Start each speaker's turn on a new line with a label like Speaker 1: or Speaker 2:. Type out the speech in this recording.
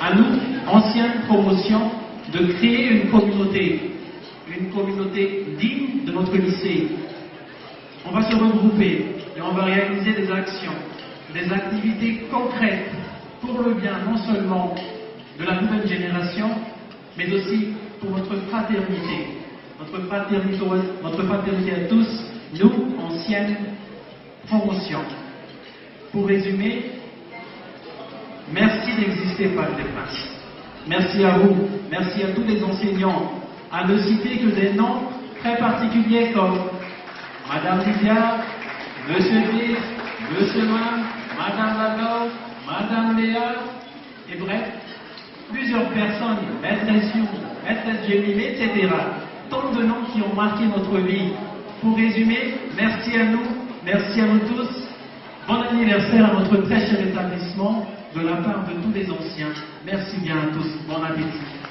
Speaker 1: à nous, ancienne promotion, de créer une communauté digne de notre lycée. On va se regrouper et on va réaliser des actions, des activités concrètes pour le bien non seulement de la nouvelle génération, mais aussi pour notre fraternité à tous, nous, anciennes promotions. Pour résumer, merci d'exister, Paul Desmas. Merci à vous, merci à tous les enseignants, à ne citer que des noms très particuliers comme Madame Lydia, Monsieur D, Monsieur Man, Madame Lagos, Madame Léa, et bref, plusieurs personnes, Maîtresse You, Maîtresse Jémile, etc. Tant de noms qui ont marqué notre vie. Pour résumer, merci à nous tous. Bon anniversaire à notre très cher établissement de la part de tous les anciens. Merci bien à tous. Bon appétit.